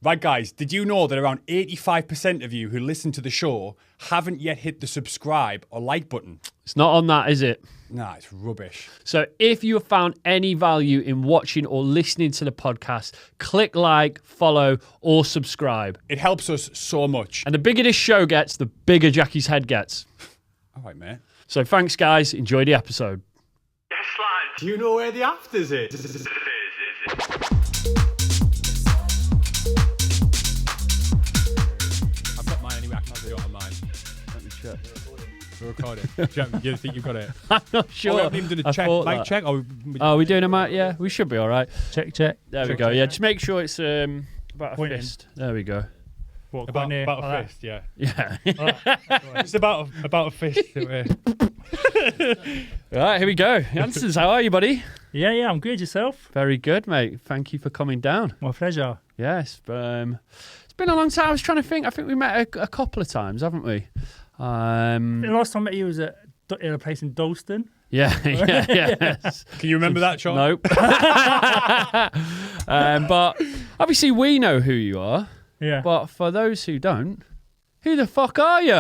Right, guys, did you know that around 85% of you who listen to the show haven't yet hit the subscribe or like button? It's not on that, is it? Nah, it's rubbish. So if you have found any value in watching or listening to the podcast, click like, follow, or subscribe. It helps us so much. And the bigger this show gets, the bigger Jackie's head gets. All right, mate. So thanks, guys. Enjoy the episode. Yes, lad. Do you know where the afters is? I've got mine anyway. I can do it on mine. Let me check. We're recording. You think you've got it? I'm not sure. Oh, we haven't even done a check. Mic check? Oh, are we doing a mic? Yeah, we should be all right. Check. There we go. check. Yeah, just make sure it's about a Pointing. fist. There we go. What, About near, a like fist, yeah. Yeah. It's about a fist. All right, here we go. Jansons, how are you, buddy? that? Yeah, I'm good. Yourself? Very good, mate. Thank you for coming down. My pleasure. Yes, it's been a long time. I was trying to think. I think we met a couple of times, haven't we? The last time I met you was at a place in Dalston. Yes. Can you remember that, Sean? Nope. But obviously we know who you are. Yeah. But for those who don't, who the fuck are you?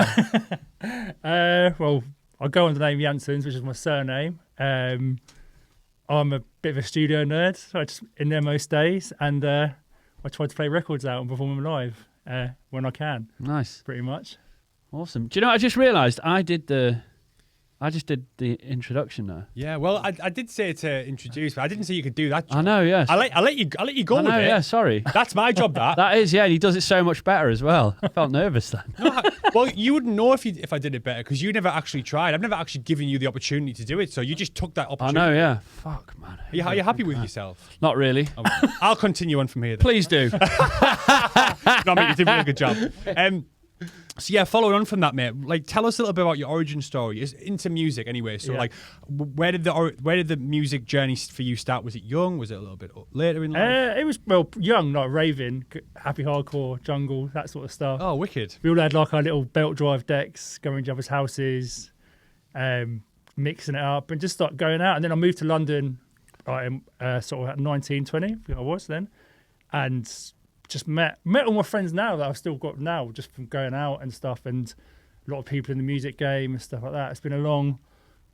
Well, I go under the name Jansons, which is my surname. I'm a bit of a studio nerd, so I just in there most days, and I try to play records out and perform them live when I can. Nice. Pretty much. Awesome. Do you know, I just realised I just did the introduction now. Yeah, well, I did say to introduce, but I didn't say you could do that. I know, yes. I'll let you go I know, with it. yeah, sorry. That's my job, that. That is, yeah, and he does it so much better as well. I felt nervous then. Well, you wouldn't know if I did it better because you never actually tried. I've never actually given you the opportunity to do it, so you just took that I opportunity. know, yeah. Fuck, man. Are you happy with yourself? Not really. Okay. I'll continue on from here then. Please do. No, I mean, you did a really good job. So yeah, following on from that, mate, like tell us a little bit about your origin story. It's into music anyway. So Yeah. like, where did the music journey for you start? Was it young? Was it a little bit later in life? It was, young, like raving, happy hardcore, jungle, that sort of stuff. Oh, wicked. We all had like our little belt drive decks, going to each other's houses, mixing it up, and just start going out. And then I moved to London, sort of at 19, 20, I think I was then, and just met all my friends now that I've still got now, just from going out and stuff, and a lot of people in the music game and stuff like that. It's been a long,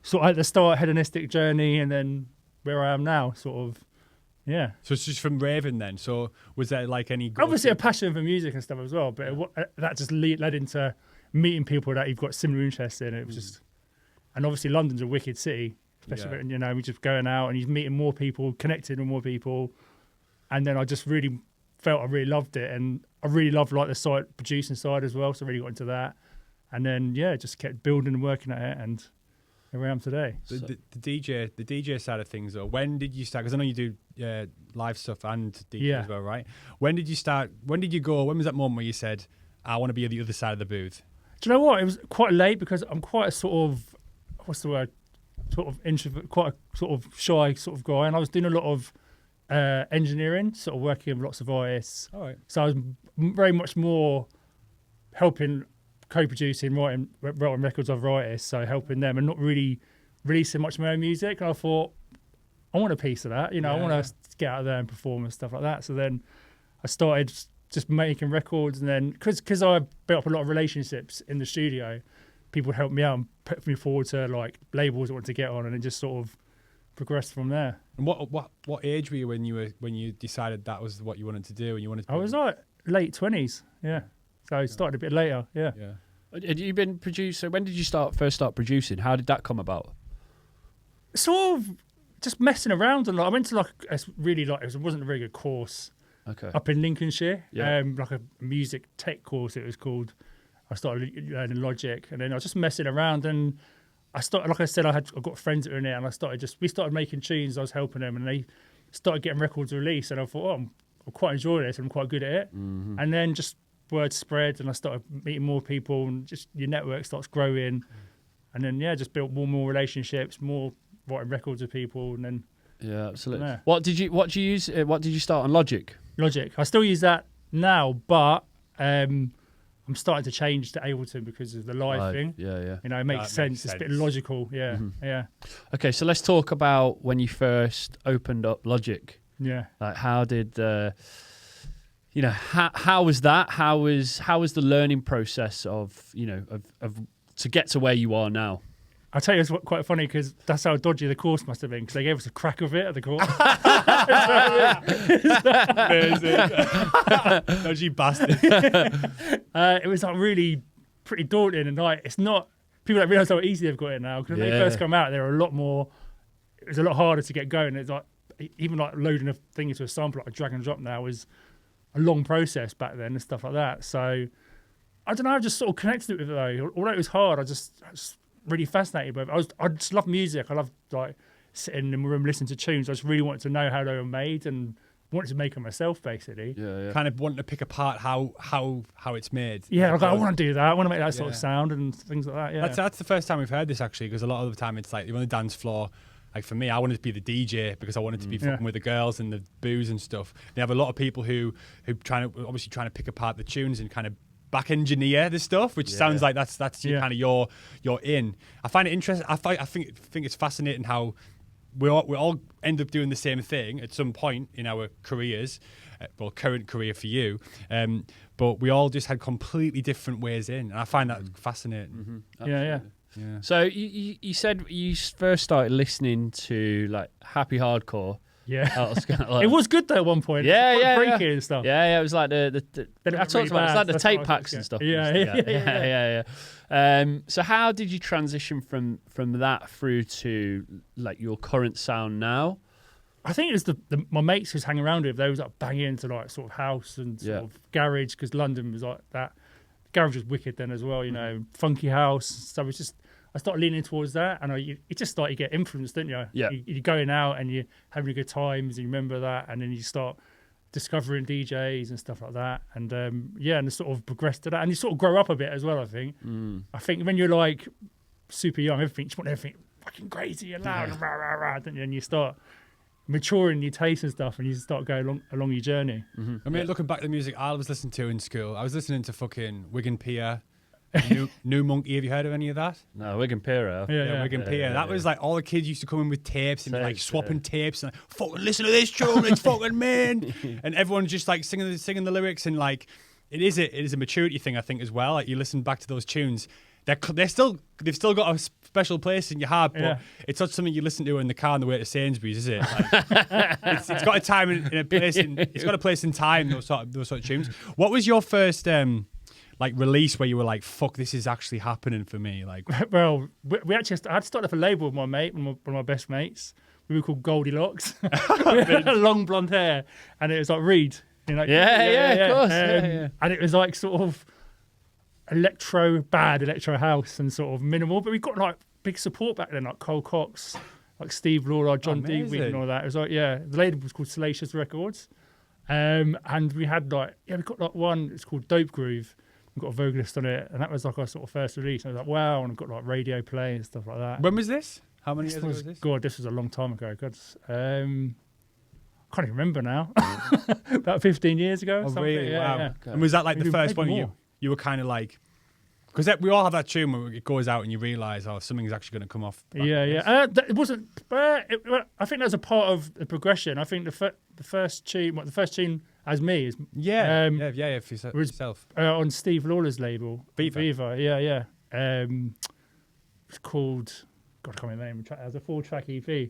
sort of at the start, hedonistic journey, and then where I am now, sort of, yeah. So it's just from raving then. So was there like any? Obviously a passion for music and stuff as well, but that just led into meeting people that you've got similar interests in. It was just, and obviously London's a wicked city, especially when, we're just going out and you're meeting more people, connecting with more people, and then I just really felt I really loved it, and I really loved like the producing side as well, so I really got into that, and then just kept building and working at it, and here I am today. The DJ side of things though, when did you start? Because I know you do live stuff and DJ as well, right? When did you start? When did you go? When was that moment where you said, I want to be at the other side of the booth? Do you know what? It was quite late because I'm quite a sort of, what's the word? Sort of introvert, quite a sort of shy sort of guy, and I was doing a lot of engineering, sort of working with lots of artists. All right. So I was very much more helping, co-producing, writing records of artists, so helping them and not really releasing much of my own music. And I thought, I want a piece of that, I want to get out there and perform and stuff like that. So then I started just making records, and then because I built up a lot of relationships in the studio, people would help me out and put me forward to like labels I wanted to get on, and it just sort of progressed from there. And what age were you when you decided that was what you wanted to do? And you wanted to I was like late 20s, yeah. So I started a bit later, yeah. Had you been producer? When did you first start producing? How did that come about? Sort of just messing around a lot. I went to it wasn't a very good course. Okay. Up in Lincolnshire, Yeah. like a music tech course it was called. I started learning Logic, and then I was just messing around, and I started, like I said, I've got friends that were in there, and we started making tunes. I was helping them, and they started getting records released, and I thought, I'm quite enjoying this, and I'm quite good at it. Mm-hmm. And then just word spread, and I started meeting more people, and just your network starts growing, and then just built more relationships, more writing records with people, and then absolutely. Yeah. What did you use? What did you start on? Logic. I still use that now, but I'm starting to change to Ableton because of the live thing. Yeah. It makes sense. It's a bit logical. Yeah, yeah. Okay, so let's talk about when you first opened up Logic. Yeah. Like, how did how was that? How was the learning process of to get to where you are now? I'll tell you, it's quite funny because that's how dodgy the course must have been, because they gave us a crack of it at the course. Amazing. Dodgy bastard. It was like really pretty daunting, and like it's not. People don't realise how easy they've got it now. Because when they first come out, they were a lot more. It was a lot harder to get going. It's like even like loading a thing into a sample, like a drag and drop now, was a long process back then and stuff like that. So I don't know. I just sort of connected with it though. Although it was hard, I just really fascinated with it. I just love music. I love like sitting in the room listening to tunes. I just really wanted to know how they were made and wanted to make them myself, basically. Yeah. Kind of wanting to pick apart how it's made. Yeah, like, I want to do that. I want to make that sort of sound and things like that. Yeah, that's the first time we've heard this actually, because a lot of the time it's like you're on the dance floor. Like for me, I wanted to be the DJ because I wanted to be fucking with the girls and the booze and stuff. They have a lot of people who trying to pick apart the tunes and kind of back engineer the stuff, which sounds like that's your kind of your in. I find it interesting. I think it's fascinating how we all end up doing the same thing at some point in our careers, well, current career for you, but we all just had completely different ways in, and I find that fascinating. Mm-hmm. Yeah. So you said you first started listening to like happy hardcore. Yeah, like, it was good though at one point. Yeah, breaking and stuff. Yeah, it was like the I talked about it's like the tape packs and stuff. Yeah. So how did you transition from that through to like your current sound now? I think it was my mates who was hanging around with. They was like banging into like sort of house and sort of garage, because London was like that. Garage was wicked then as well, funky house. So it was just. I started leaning towards that, and it just started to get influenced, didn't you? Yeah. You're going out and you're having a good times, and you remember that, and then you start discovering DJs and stuff like that, and and it sort of progressed to that, and you sort of grow up a bit as well. I think. I think when you're like super young, you want everything fucking crazy and loud, and rah, rah, rah, don't you? And you start maturing your taste and stuff, and you start going along your journey. Mm-hmm. I mean, looking back at the music I was listening to in school, I was listening to fucking Wigan Pier. New Monkey, have you heard of any of that? No, Wigan Pier. Yeah, Wigan Pier. That was like all the kids used to come in with tapes and like swapping tapes and like, fucking listen to this tune, it's fucking mean. And everyone's just like singing the lyrics, and like it is a maturity thing, I think, as well. Like you listen back to those tunes, they've still got a special place in your heart, but it's not something you listen to in the car on the way to Sainsbury's, is it? Like, it's got a time and a place, it's got a place in time. Those sort of tunes. What was your first like release where you were like, fuck, this is actually happening for me? Like, well, we actually I had started up a label with my mate, one of my best mates. We were called Goldilocks. We had long blonde hair, and it was like Reed. Of course. And it was like sort of electro house and sort of minimal, but we got like big support back then, like Cole Cox, like Steve Lawler, John D. Wheat and all that. It was like, the label was called Salacious Records. And we had we got like one, it's called Dope Groove. We got a vocalist on it, and that was like our sort of first release. And I was like, wow, and I got like radio play and stuff like that. When was this? How many years ago was this? God, this was a long time ago. God, I can't even remember now. About 15 years ago. Oh, something. really? Yeah, wow. Yeah. And was that like Maybe, the first one more. you were kind of like, because we all have that tune where it goes out and you realise, something's actually going to come off. It wasn't. I think that was a part of the progression. I think the first tune as me is for yourself on Steve Lawler's label, VIVa. It's called. God, I can't remember the name. It was a 4-track EP.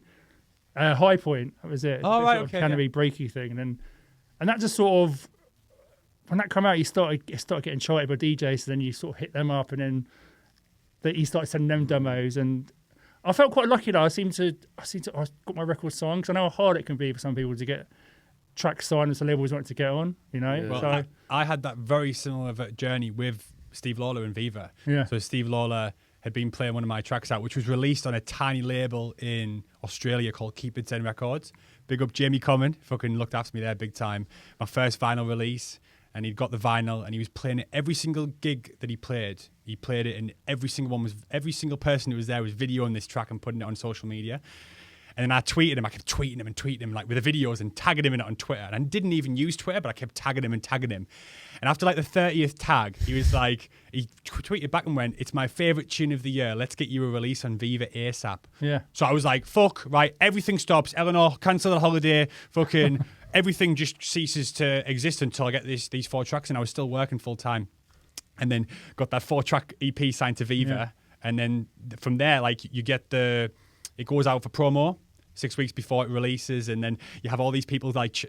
High Point. That was it. Oh, right, okay. Canopy breaky thing, and that just sort of. When that came out, you started getting charted by DJs, so then you sort of hit them up, and then you started sending them demos. And I felt quite lucky though. I got my record signed, because I know how hard it can be for some people to get tracks signed and so labels wanted to get on, Well, so I had that very similar journey with Steve Lawler and VIVa. Yeah. So Steve Lawler had been playing one of my tracks out, which was released on a tiny label in Australia called Keep It Zen Records. Big up Jamie Common, fucking looked after me there big time. My first vinyl release. And he'd got the vinyl, and he was playing it every single gig that he played. He played it, and every single person who was there was videoing this track and putting it on social media. And then I tweeted him. I kept tweeting him, like with the videos and tagging him in it on Twitter. And I didn't even use Twitter, but I kept tagging him. And after like the 30th tag, he was like, he tweeted back and went, "It's my favourite tune of the year. Let's get you a release on VIVa ASAP." Yeah. So I was like, fuck, right, everything stops. Eleanor, cancel the holiday. Fucking everything just ceases to exist until I get these 4 tracks, and I was still working full time, and then got that 4-track EP signed to VIVa, and then from there, like you get it goes out for promo 6 weeks before it releases, and then you have all these people like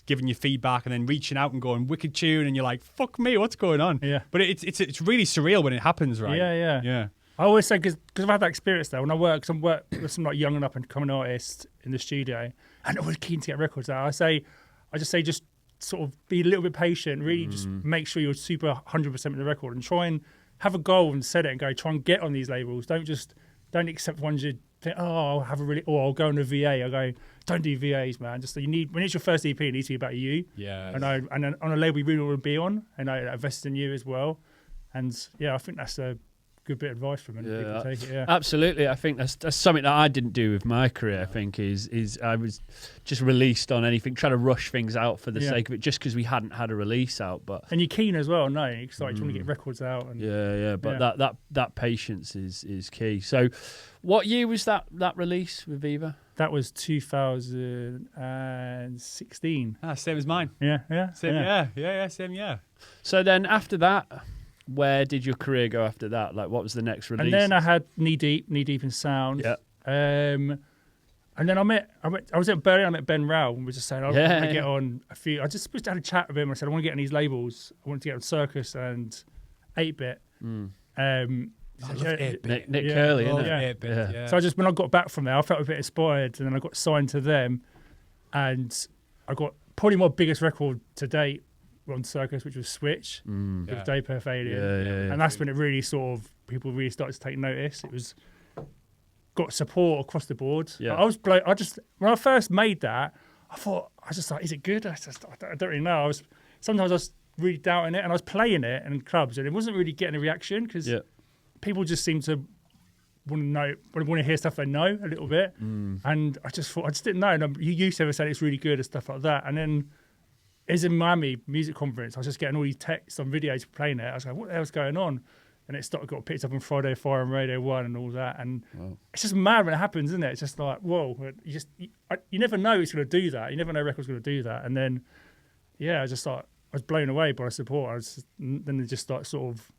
giving you feedback and then reaching out and going wicked tune, and you're like, fuck me, what's going on? Yeah. But it's really surreal when it happens, right? Yeah. I always say, because I've had that experience though, when I work with some like young and up and coming artists in the studio, and I'm always keen to get records out. I just say just sort of be a little bit patient, really just make sure you're super 100% with the record, and try and have a goal and set it and go try and get on these labels. Don't accept ones you think, oh, I'll go on a VA. I go, don't do VAs, man. Just when it's your first EP, it needs to be about you. Yeah. And then on a label you really want to be on, and I invest in you as well. And I think that's a good bit of advice from it. People take it, absolutely. I think that's something that I didn't do with my career. I think is I was just released on anything, trying to rush things out for the sake of it, just because we hadn't had a release out. And you're keen as well, no? You're excited, you want to get records out. And, but that patience is key. So, what year was that release with VIVa? That was 2016. Same as mine. Yeah. Same year. So then after that, where did your career go after that? Like, what was the next release? And then I had Knee Deep in Sound. Yeah. And then I was at Berlin, I met Ben Rao, and was just saying, I want to get on a few. I just had a chat with him. I said, I want to get on these labels. I wanted to get on Circus and 8-Bit. Nick Curley, isn't it? Yeah. So when I got back from there, I felt a bit inspired, and then I got signed to them, and I got probably my biggest record to date on Circus, which was Switch with Day Perf Alien. And that's when it really people really started to take notice. It was got support across the board. Yeah. When I first made that, I thought, is it good? I don't really know. Sometimes I was really doubting it, and I was playing it in clubs, and it wasn't really getting a reaction because people just seem to want to hear stuff they know a little bit. And I just didn't know. And you used to ever say it's really good and stuff like that. And then is in Miami music conference, I was just getting all these texts on videos playing it. I was like, what the hell's going on? And it got picked up on Friday Fire and Radio 1 and all that. And it's just mad when it happens, isn't it? It's just like, whoa, you never know it's going to do that. You never know record's going to do that. And then, I was blown away by the support. Then it just sort of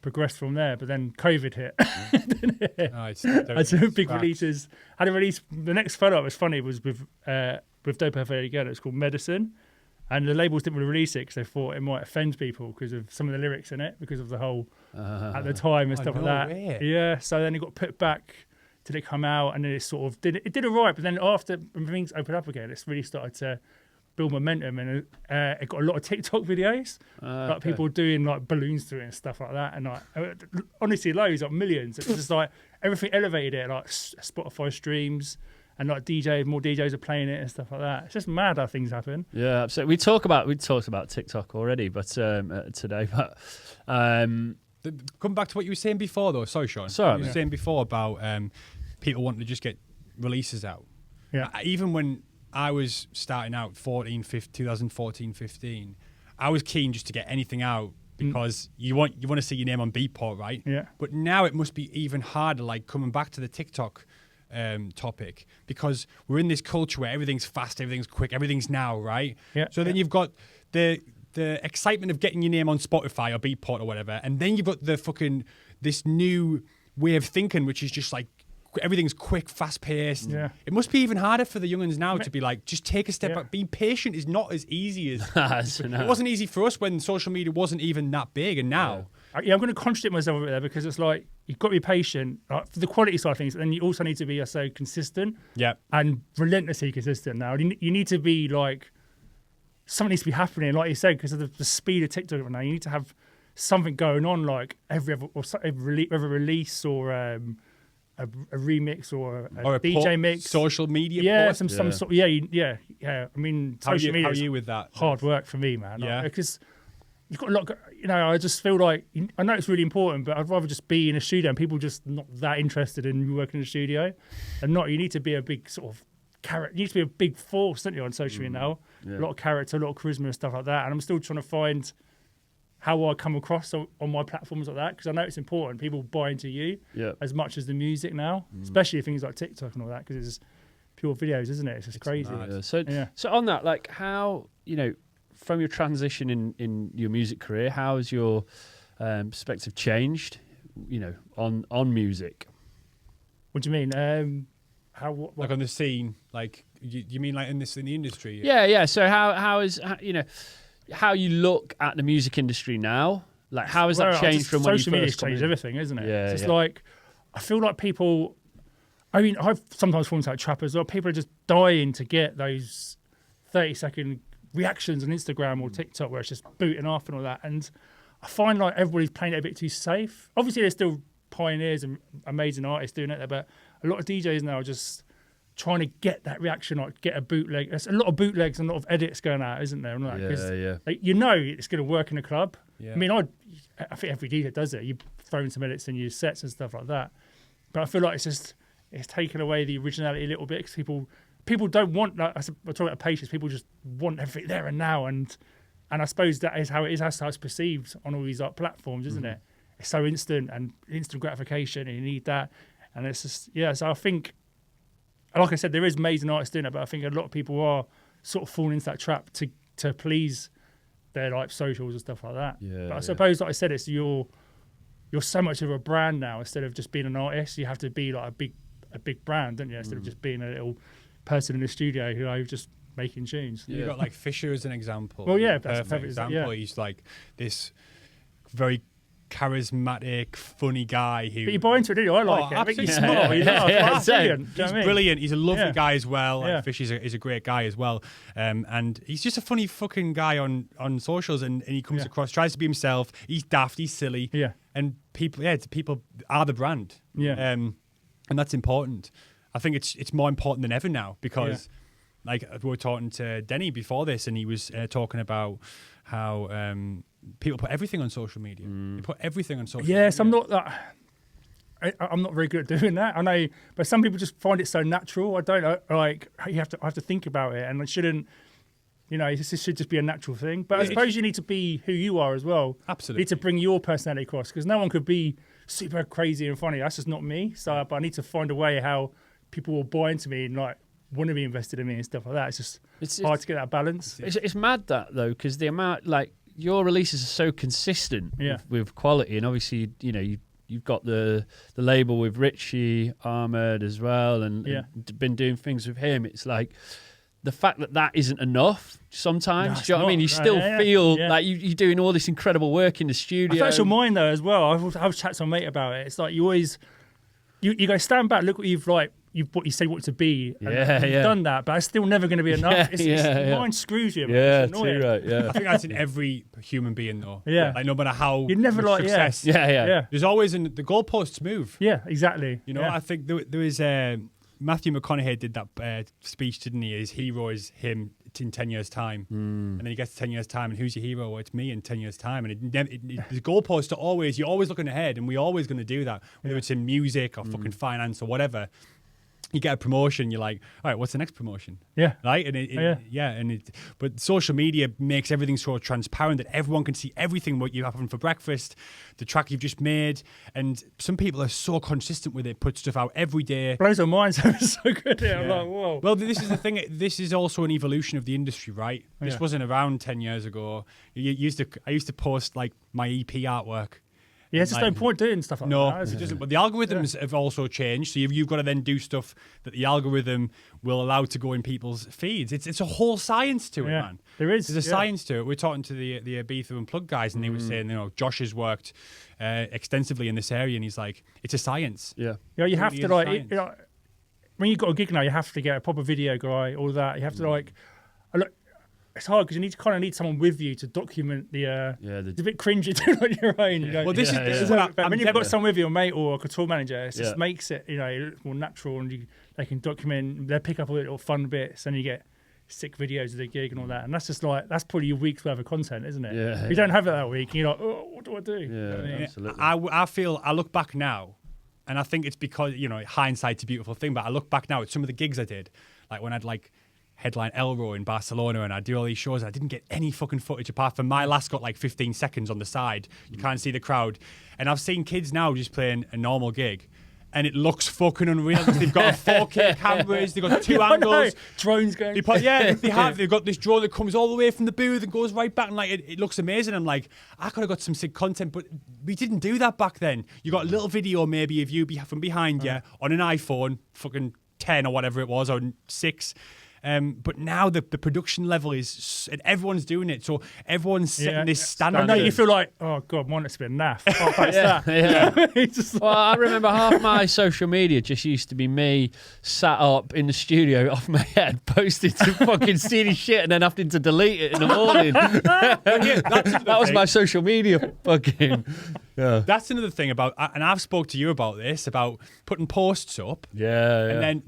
progressed from there. But then COVID hit. I had some big releases. I had a release, the next photo that was funny was with Dope FA again. It's called Medicine. And the labels didn't want to release it because they thought it might offend people because of some of the lyrics in it, because of the whole at the time and stuff like that. Way. Yeah, so then it got put back till it come out, and then it sort of did all right. But then after when things opened up again, it's really started to build momentum, and it got a lot of TikTok videos, like people doing like balloons through it and stuff like that, and like honestly loads, like millions. It was just like everything elevated it, like Spotify streams. And like more DJs are playing it and stuff like that. It's just mad how things happen. Yeah, absolutely. We talked about TikTok already, but today. But come back to what you were saying before, though. Sorry, Sean. Sorry, you were saying before about people wanting to just get releases out. Yeah. Even when I was starting out, 2014, 15, I was keen just to get anything out because you want to see your name on Beatport, right? Yeah. But now it must be even harder. Like coming back to the TikTok topic, because we're in this culture where everything's fast, everything's quick, everything's now, right? Yeah. So then you've got the excitement of getting your name on Spotify or Beatport or whatever, and then you've got this new way of thinking, which is just like everything's quick, fast paced. Yeah. It must be even harder for the young'uns now to be like, just take a step back. Being patient is not as easy as it wasn't easy for us when social media wasn't even that big, and now. I'm going to contradict myself a bit there, because it's like you've got to be patient for the quality side of things, and then you also need to be consistent and relentlessly consistent. Now you need to be like, something needs to be happening, like you said, because of the speed of TikTok right now. You need to have something going on, like every release or a remix or a DJ mix, social media. Some sort. Yeah. I mean, social media. How are you with that? Hard work for me, man. Yeah, because you've got a lot. I just feel like, I know it's really important, but I'd rather just be in a studio, and people just not that interested in working in a studio, and not. You need to be a big sort of character. You need to be a big force, don't you, on social media now? Yeah. A lot of character, a lot of charisma and stuff like that. And I'm still trying to find how I come across on my platforms like that, because I know it's important. People buy into you as much as the music now, especially things like TikTok and all that, because pure videos, isn't it? It's just crazy. So on that, like, how, from your transition in your music career, how has your perspective changed, on music? What do you mean? What? Like on the scene, like you mean like in the industry? Yeah. So how is how you look at the music industry now? Like, how has that changed from when you first social media's changed everything, isn't it? Yeah, it's just like, I feel like people. I mean, I've sometimes fallen like trappers. Or people are just dying to get those 30-second reactions on Instagram or TikTok where it's just booting off and all that. And I find like everybody's playing it a bit too safe. Obviously, there's still pioneers and amazing artists doing it there, but a lot of DJs now are just trying to get that reaction, like get a bootleg. There's a lot of bootlegs and a lot of edits going out, isn't there? And like, it's going to work in a club. Yeah. I mean, I think every DJ does it. You throw in some edits in your sets and stuff like that. But I feel like it's taken away the originality a little bit because people don't want, like, we're talking about patience, people just want everything there and now. And I suppose that is how it is, that's how it's perceived on all these like platforms, isn't it? It's so instant and instant gratification, and you need that. And it's just, so I think, like I said, there is amazing artists doing it, but I think a lot of people are sort of falling into that trap to please their like socials and stuff like that. But I suppose, like I said, it's you're so much of a brand now. Instead of just being an artist, you have to be like a big brand, don't you? Instead of just being a little person in the studio who just making tunes. You've got like Fisher as an example. Well, yeah, that's a perfect example. Yeah. He's like this very charismatic, funny guy who. But you buy into it, do you? I like it. I think he's smart. He's brilliant. He's a lovely guy as well. Like, Fish is a great guy as well. And he's just a funny fucking guy on socials, and he comes across, tries to be himself. He's daft, he's silly. Yeah. And people are the brand. Yeah. And that's important. I think it's more important than ever now because, like, we were talking to Denny before this, and he was talking about how people put everything on social media. They put everything on social media. Yes, I'm not very good at doing that. I know, but some people just find it so natural. I don't like. I have to think about it, and it shouldn't. This should just be a natural thing. But I suppose you need to be who you are as well. Absolutely, you need to bring your personality across because no one could be super crazy and funny. That's just not me. So, but I need to find a way how people will buy into me and like want to be invested in me and stuff like that. It's hard to get that balance. It's mad that though, because the amount, like, your releases are so consistent with quality, and obviously you've got the label with Richie Ahmed as well, and been doing things with him. It's like the fact that isn't enough sometimes. Do you know what I mean? You still feel like you're doing all this incredible work in the studio. I felt your mind though as well. I've chatted to my mate about it. It's like you always you go stand back, look what you've what you say what to be. And you've done that, but it's still never going to be enough. Mind screws you. Yeah, too right. Yeah, I think that's in every human being though. Yeah, like no matter how you never like success. Yeah. There's always the goalposts move. Yeah, exactly. I think there was Matthew McConaughey did that speech, didn't he? His hero is him in 10 years' time. And then he gets to 10 years' time, and who's your hero? Well, it's me in 10 years' time. And the goalposts are always, you're always looking ahead, and we're always going to do that, whether it's in music or fucking finance or whatever. You get a promotion, you're like, all right, what's the next promotion? Yeah. Right? And but social media makes everything so transparent that everyone can see everything, what you having for breakfast, the track you've just made. And some people are so consistent with it, put stuff out every day. Blows our minds. It's so good. I'm like, whoa. Well, this is the thing. This is also an evolution of the industry, right? This wasn't around 10 years ago. I used to post like my EP artwork. Yeah, it's just no point doing stuff like that. No, it doesn't. But the algorithms have also changed. So you've got to then do stuff that the algorithm will allow to go in people's feeds. It's a whole science to it, man. There's a science to it. We're talking to the VIVa Unplugged guys, and they were saying, Josh has worked extensively in this area, and he's like, it's a science. Yeah. You have to like, when you've got a gig now, you have to get a proper video guy, all that. You have to like, look. It's hard because you need someone with you to document the. It's a bit cringy doing it on your own. Well, this is what when you've got someone with you, a mate or a tour manager, it just makes it more natural, and they can document. They pick up all the little fun bits, and you get sick videos of the gig and all that. And that's just like that's probably your week's worth of content, isn't it? Yeah. If you don't have it that week, and you're like, oh, what do I do? Yeah, absolutely. I look back now, and I think it's because hindsight's a beautiful thing. But I look back now at some of the gigs I did, like when I'd like headline Elro in Barcelona, and I do all these shows, and I didn't get any fucking footage apart from my last got like 15 seconds on the side. You can't see the crowd. And I've seen kids now just playing a normal gig, and it looks fucking unreal. They've got 4K cameras, they've got 2 angles. Drones going. They've got this drone that comes all the way from the booth and goes right back, and like it looks amazing. I'm like, I could have got some sick content, but we didn't do that back then. You got a little video maybe of you from behind you on an iPhone, fucking 10 or whatever it was, or 6. But now the production level is, and everyone's doing it. So everyone's setting this standard. I know you feel like, oh God, mine has been naff. Well, I remember half my social media just used to be me sat up in the studio off my head, posting some fucking silly shit, and then having to delete it in the morning. That was my social media fucking. Yeah. That's another thing about, and I've spoke to you about this, about putting posts up. Yeah. And then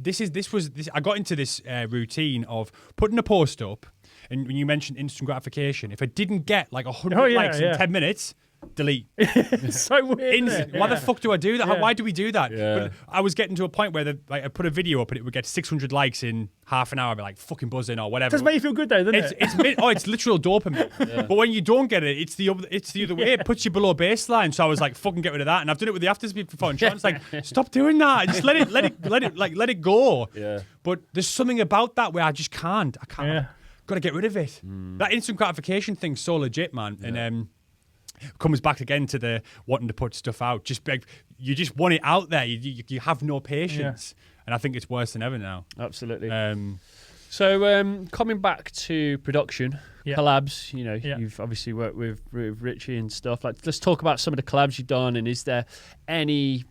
I got into this routine of putting a post up, and when you mentioned instant gratification, if I didn't get like 100 likes in 10 minutes, delete. It's so weird. Why the fuck do I do that? Why do we do that? Yeah. But I was getting to a point where I put a video up and it would get 600 likes in half an hour. I'd be like fucking buzzing or whatever. It does make you feel good though, doesn't it? It's literal dopamine. Yeah. But when you don't get it, it's the other way. It puts you below baseline. So I was like, fucking get rid of that. And I've done it with the After Speed before. And Sean's like, stop doing that. Just let it go. Yeah. But there's something about that where I just can't. Got to get rid of it. That instant gratification thing's so legit, man. Yeah. And comes back again to the wanting to put stuff out. You just want it out there. You have no patience, and I think it's worse than ever now. Absolutely. So coming back to production, collabs. You've obviously worked with Richie and stuff. Like, let's talk about some of the collabs you've done. And is there any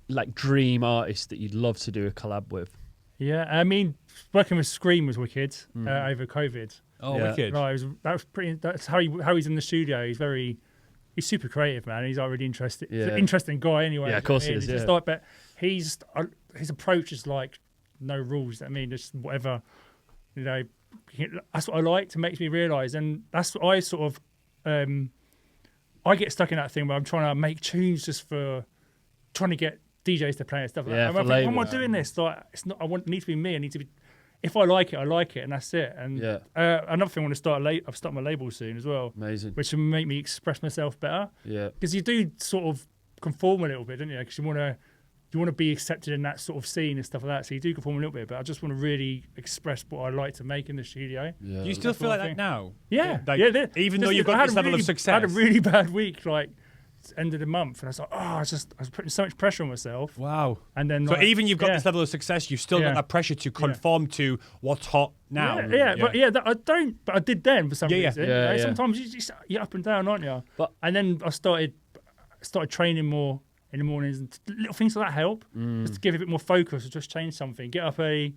like dream artist that you'd love to do a collab with? Yeah, I mean, working with Scream was wicked over COVID. Oh, wicked! Right, that's how he's in the studio. He's super creative, man. He's like really interesting. He's an interesting guy anyway. Yeah, of course he is. Just but his approach is like no rules. I mean, just whatever, that's what I like. It makes me realise, and that's what I sort of, I get stuck in that thing where I'm trying to make tunes just for trying to get DJs to play and stuff like that. Why am I doing this? Like, it's not. It needs to be me. I need to be. If I like it, I like it, and that's it. And another thing, I want to start I've started my label soon as well. Amazing. Which will make me express myself better. Yeah. Because you do sort of conform a little bit, don't you? Because you want to be accepted in that sort of scene and stuff like that. So you do conform a little bit, but I just want to really express what I like to make in the studio. Yeah. Do you still feel like that now? Yeah. Even though you've got this level of success. I had a really bad week, like end of the month, and I was like, I was putting so much pressure on myself. Wow. And then so even you've got this level of success, you've still got that pressure to conform to what's hot now. But I did then for some reason. Sometimes you're up and down, aren't you? And then I started training more in the mornings, and little things like that help. Just to give a bit more focus, or just change something. Get up early,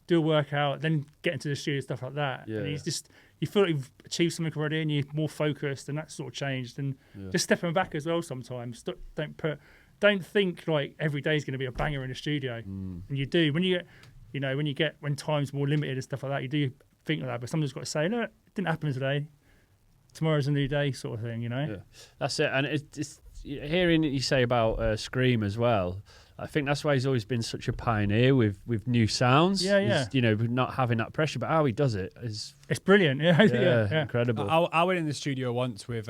do a workout, then get into the studio, stuff like that. Yeah. And you feel like you've achieved something already, and you're more focused, and that's sort of changed. And just stepping back as well sometimes. Don't think like every day is going to be a banger in the studio. And you do when time's more limited and stuff like that. You do think like that, but somebody's got to say, no, it didn't happen today. Tomorrow's a new day, sort of thing. Yeah, that's it. And it's hearing you say about Scream as well. I think that's why he's always been such a pioneer with new sounds. Yeah. Not having that pressure, but how he does it is... It's brilliant, yeah. Incredible. I went in the studio once with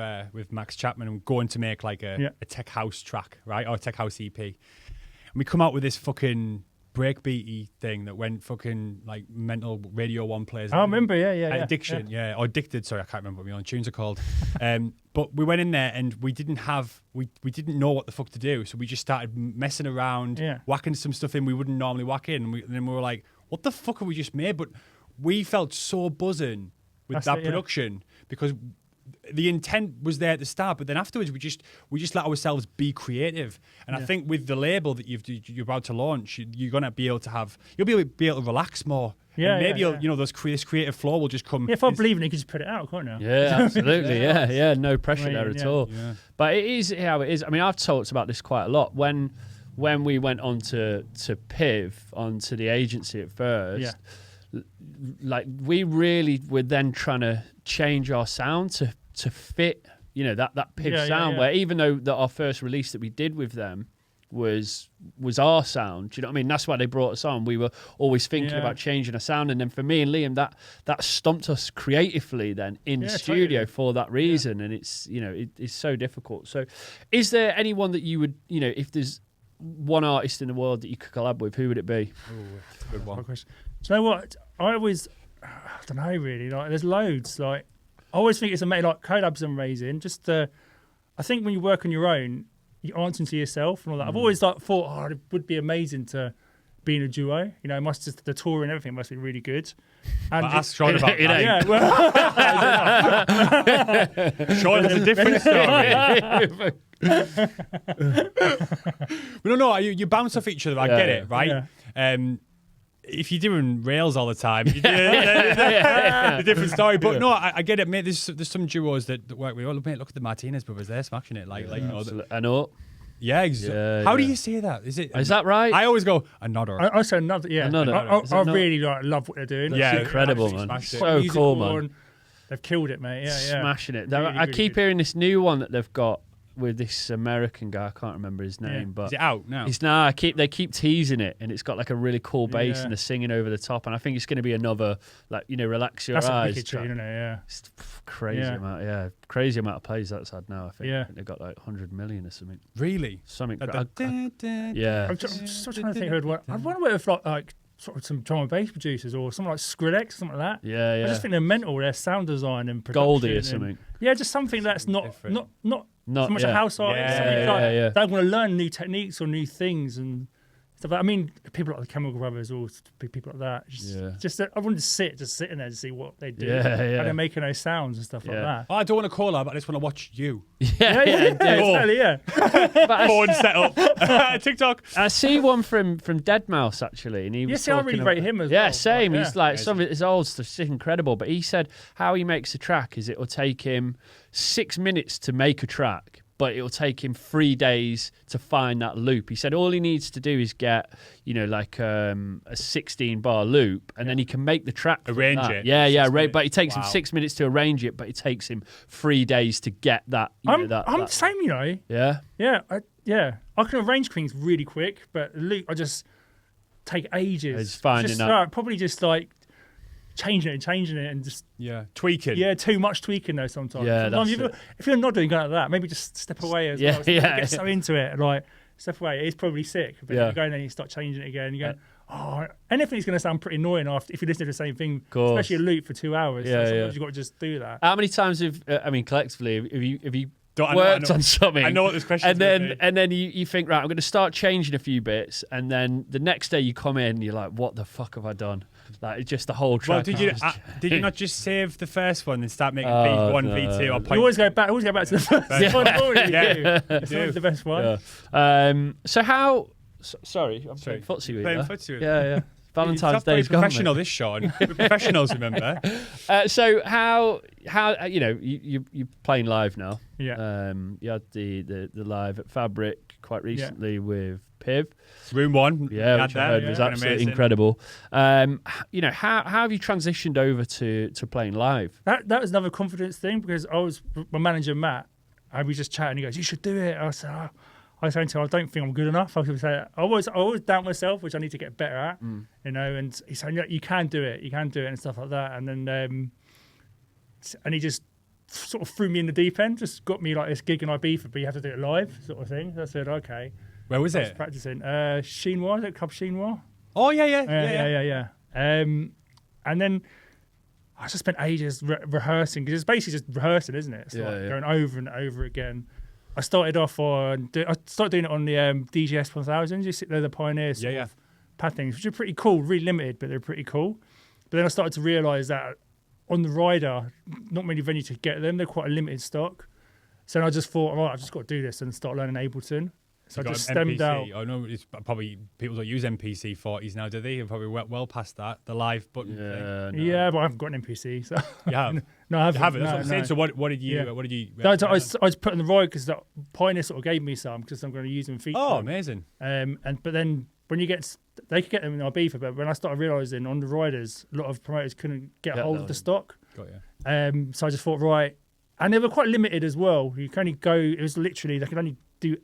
Max Chapman and going to make like a tech house track, right? Or a tech house EP. And we come out with this fucking breakbeaty thing that went fucking like mental Radio 1 plays. I remember, Addiction, or Addicted, sorry, I can't remember what my own tunes are called. But we went in there and we didn't know what the fuck to do. So we just started messing around, whacking some stuff in we wouldn't normally whack in. And then we were like, what the fuck have we just made? But we felt so buzzing with that production because the intent was there at the start, but then afterwards we just let ourselves be creative. And I think with the label that you're about to launch, you're gonna be able to you'll be able to relax more. And maybe this creative flow will just come. Yeah, if I believe in it, you can just put it out, can't you? Yeah, absolutely. yeah, no pressure there at all. Yeah. But it is how it is. I mean, I've talked about this quite a lot. When we went on to PIV, onto the agency at first, like we really were then trying to change our sound to fit, that PIV sound. Where even though our first release that we did with them was our sound, do you know what I mean? That's why they brought us on. We were always thinking about changing our sound, and then for me and Liam, that stumped us creatively then in the studio for that reason. And it's it's so difficult. So is there anyone that you would, if there's one artist in the world that you could collab with, who would it be? Ooh, that's a good one. Do you know what? I don't know really. Like, there's loads. Like, I always think it's amazing. Like, collabs are amazing. Just, I think when you work on your own, you're answering to yourself and all that. I've always thought, it would be amazing to be in a duo. You know, the tour and everything must be really good. And ask Sean about that. Yeah, well, Sean, there's a different story. No, you bounce off each other. I get it, right? Yeah. If you're doing rails all the time, a different story. But no, I get it, mate. There's some duos that work with. Mate, look at the Martinez brothers. They're smashing it. Like you know. I know. Yeah, exactly. How do you say that? Is that right? I always go another. I say another. Yeah, I really love what they're doing. Yeah, it's incredible, man. So cool, man. They've killed it, mate. Yeah, smashing it. Really, I keep hearing this new one that they've got with this American guy. I can't remember his name, but is it out now? It's they keep teasing it, and it's got like a really cool bass and they're singing over the top, and I think it's going to be another relax your eyes. That's a wicked tune, isn't it? Yeah, it's crazy amount of plays that's had now. I think they've got like 100 million or something. Really? Something. Yeah. I'm just trying to think who I'd wonder if like sort of some drum and bass producers or someone like Skrillex, something like that. Yeah. I just think they're mental. Their sound design and production. Goldie or something. Yeah, just something that's not so much a house artist. They want to learn new techniques or new things and stuff. I mean, people like the Chemical Brothers or people like that. Just I wanted to sit in there to see what they do. How they're making those sounds and stuff like that. I don't want to call her, but I just want to watch you. Exactly, yeah. Phone set up. TikTok. I see one from Deadmau5 actually, and he was I really rate him as well. Yeah, same. He's like some of his old stuff's incredible, but he said how he makes a track is it will take him 6 minutes to make a track, but it'll take him 3 days to find that loop. He said all he needs to do is get, like a 16-bar loop, and then he can make the track. Arrange it. Yeah. But it takes him 6 minutes to arrange it, but it takes him 3 days to get that. I'm the same, Yeah? Yeah. I can arrange things really quick, but the loop, I just take ages. It's finding that. Probably just like changing it and just tweaking. Yeah, too much tweaking though sometimes. Yeah, sometimes if you're not doing like that, maybe just step away as well. Get so into it, like step away. It's probably sick, but you go in and you start changing it again. You go, anything's going to sound pretty annoying if you listen to the same thing, especially a loop for 2 hours. So sometimes you've got to just do that. How many times collectively have you worked on something? I know what this question is. And then you think, right, I'm going to start changing a few bits, and then the next day you come in and you're like, what the fuck have I done? Like, it's just the whole track. Well, did you not just save the first one and start making V1, V2? Or you always go back to the first one. It's always the best one. So how... Sorry, I'm playing footsie with you. Playing footsie with you. Yeah. Valentine's Day's gone. Professional, this Sean. We're professionals, remember? So how you're playing live now? Yeah. You had the live at Fabric quite recently with Piv. Room 1. Yeah, which I heard was absolutely incredible. How have you transitioned over to playing live? That was another confidence thing because I was my manager Matt, and we just chatting. He goes, "You should do it." I said, I was saying to him, I don't think I'm good enough. I always doubt myself, which I need to get better at, and he said, you can do it, and stuff like that. And then, and he just sort of threw me in the deep end, just got me like this gig in Ibiza, but you have to do it live, sort of thing. So I said, okay. Where was it? I was practicing. Chinois, is it Club Chinois? Oh, yeah. And then I just spent ages rehearsing, because it's basically just rehearsing, isn't it? It's going over and over again. I started off doing it on the DGS 1000. You sit there, the Pioneers pad things, which are pretty cool, really limited, but they're pretty cool. But then I started to realise that on the Rider, not many venues could get them. They're quite a limited stock. So I just thought, I've just got to do this and start learning Ableton. So I just stemmed out. I know it's probably people don't use MPC 40s now, do they? You're probably well past that. The live button thing. Yeah, but I haven't got an MPC. So you have? No, I haven't. You haven't. That's what I'm saying. So what did you? What did you? I was put on the Rider because the Pioneer sort of gave me some because I'm going to use them feature. Oh, amazing. But then when you they could get them in Ibiza, but when I started realising on the Riders, a lot of promoters couldn't get hold of the stock. Got you. So I just thought, right, and they were quite limited as well. You can only go. It was literally they could only do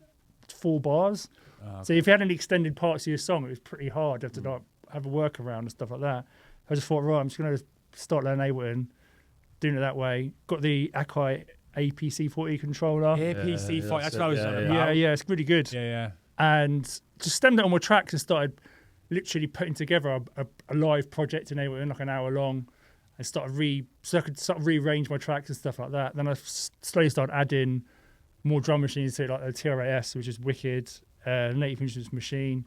4 bars. Okay. So if you had any extended parts of your song, it was pretty hard. You have to have a workaround and stuff like that. I just thought, right, I'm just going to start learning Ableton, doing it that way. Got the Akai APC 40 controller. APC 40, that's what I was talking about. Yeah, it's really good. Yeah. and just stemmed it on my tracks and started literally putting together a live project in there, like an hour long, and so I could sort of rearrange my tracks and stuff like that. Then I slowly started adding more drum machines to it, like the TRAS, which is wicked, native instruments machine.